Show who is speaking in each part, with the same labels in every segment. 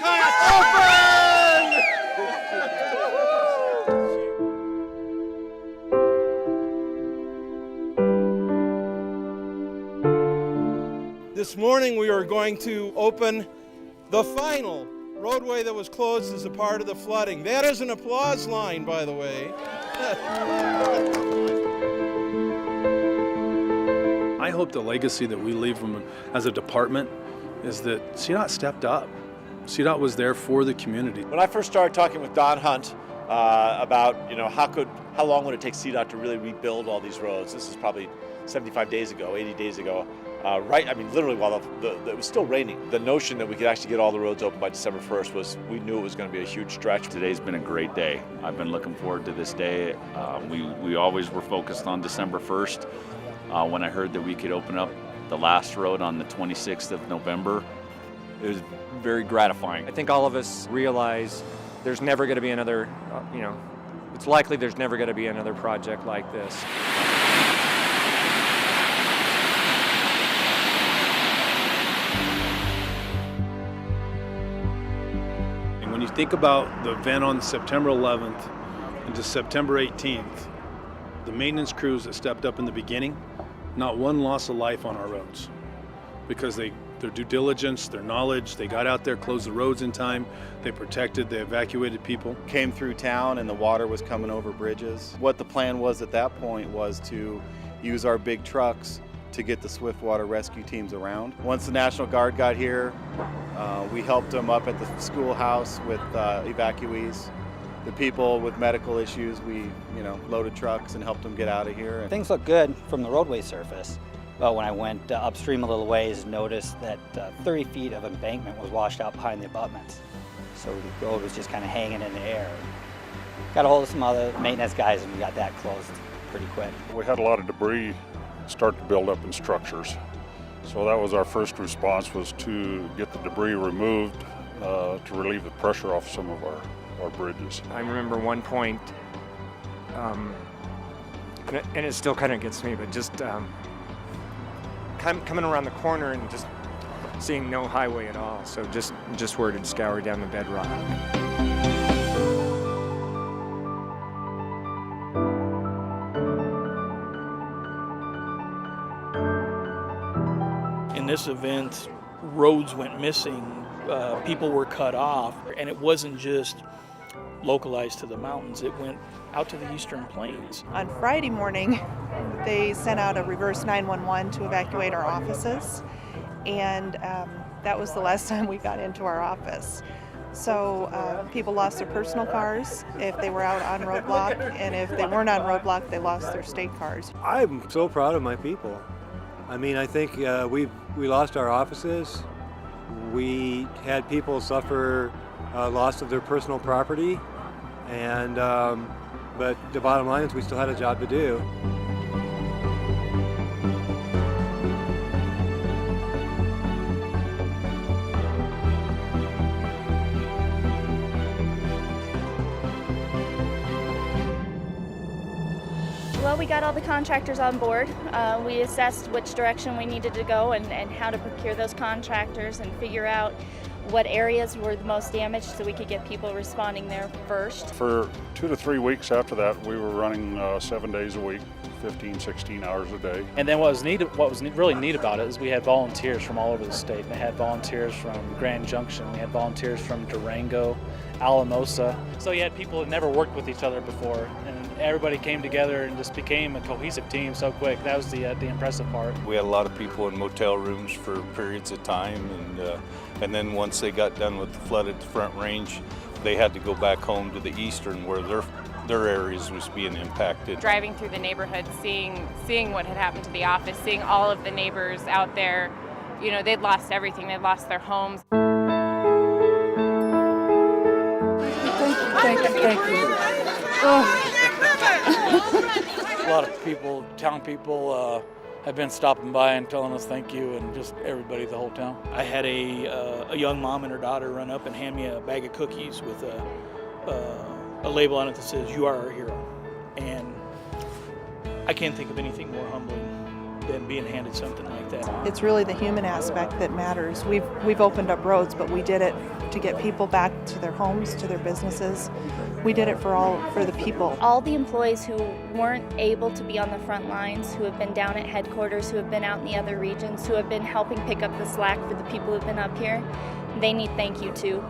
Speaker 1: Open! This morning we are going to open the final roadway that was closed as a part of the flooding. That is an applause line, by the way.
Speaker 2: I hope the legacy that we leave from as a department is that CDOT stepped up. CDOT was there for the community.
Speaker 3: When I first started talking with Don Hunt about, how long would it take CDOT to really rebuild all these roads? This is probably 75 days ago, 80 days ago. Literally while it was still raining. The notion that we could actually get all the roads open by December 1st we knew it was going to be a huge stretch.
Speaker 4: Today's been a great day. I've been looking forward to this day. We always were focused on December 1st. When I heard that we could open up the last road on the 26th of November, it was very gratifying.
Speaker 5: I think all of us realize there's never going to be another, it's likely there's never going to be another project like this.
Speaker 2: When you think about the event on September 11th into September 18th, the maintenance crews that stepped up in the beginning, not one loss of life on our roads because their due diligence, their knowledge, they got out there, closed the roads in time, they protected, they evacuated people.
Speaker 6: Came through town and the water was coming over bridges. What the plan was at that point was to use our big trucks to get the swift water rescue teams around. Once the National Guard got here, we helped them up at the schoolhouse with evacuees. The people with medical issues, we loaded trucks and helped them get out of here.
Speaker 7: Things look good from the roadway surface, but when I went upstream a little ways, noticed that 30 feet of embankment was washed out behind the abutments. So the road was just kind of hanging in the air. Got a hold of some other maintenance guys and we got that closed pretty quick.
Speaker 8: We had a lot of debris start to build up in structures. So that was our first response, was to get the debris removed to relieve the pressure off some of our bridges.
Speaker 5: I remember one point, and it still kind of gets me, but just coming around the corner and just seeing no highway at all. So just where it had scoured down the bedrock.
Speaker 9: In this event, roads went missing, people were cut off, and it wasn't just localized to the mountains, it went out to the eastern plains.
Speaker 10: On Friday morning, they sent out a reverse 911 to evacuate our offices, and that was the last time we got into our office. So people lost their personal cars if they were out on roadblock, and if they weren't on roadblock, they lost their state cars.
Speaker 11: I'm so proud of my people. I mean, I think we lost our offices. We had people suffer loss of their personal property, and but the bottom line is we still had a job to do.
Speaker 12: Well, we got all the contractors on board. We assessed which direction we needed to go and how to procure those contractors and figure out what areas were the most damaged so we could get people responding there first.
Speaker 8: For 2 to 3 weeks after that, we were running 7 days a week, 15, 16 hours a day.
Speaker 13: And then what was really neat about it is we had volunteers from all over the state. We had volunteers from Grand Junction, we had volunteers from Durango, Alamosa. So you had people that never worked with each other before, and everybody came together and just became a cohesive team so quick. That was the impressive part.
Speaker 14: We had a lot of people in motel rooms for periods of time, and then once they got done with the flood at the Front Range, they had to go back home to the eastern where their areas was being impacted.
Speaker 15: Driving through the neighborhood, seeing what had happened to the office, seeing all of the neighbors out there, they'd lost everything. They'd lost their homes.
Speaker 16: Thank you.
Speaker 9: A lot of people, town people, have been stopping by and telling us thank you, and just everybody, the whole town. I had a young mom and her daughter run up and hand me a bag of cookies with a label on it that says, "You are our hero." And I can't think of anything more humbling than being handed something like that.
Speaker 10: It's really the human aspect that matters. We've opened up roads, but we did it to get people back to their homes, to their businesses. We did it for the people.
Speaker 12: All the employees who weren't able to be on the front lines, who have been down at headquarters, who have been out in the other regions, who have been helping pick up the slack for the people who've been up here, they need thank you too,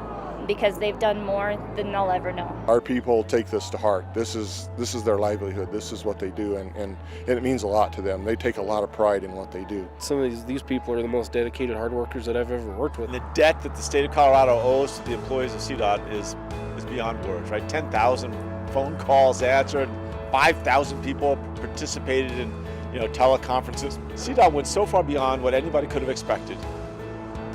Speaker 12: because they've done more than they'll ever know.
Speaker 16: Our people take this to heart. This is their livelihood. This is what they do, and it means a lot to them. They take a lot of pride in what they do.
Speaker 17: Some of these people are the most dedicated hard workers that I've ever worked with.
Speaker 3: And the debt that the state of Colorado owes to the employees of CDOT is beyond words, right? 10,000 phone calls answered, 5,000 people participated in teleconferences. CDOT went so far beyond what anybody could have expected.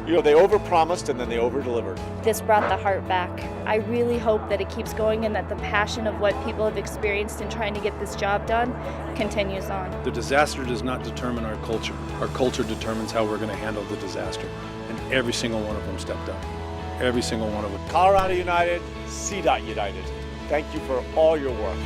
Speaker 3: They overpromised and then they overdelivered.
Speaker 12: This brought the heart back. I really hope that it keeps going and that the passion of what people have experienced in trying to get this job done continues on.
Speaker 2: The disaster does not determine our culture. Our culture determines how we're going to handle the disaster. And every single one of them stepped up. Every single one of them.
Speaker 3: Colorado United, CDOT United. Thank you for all your work.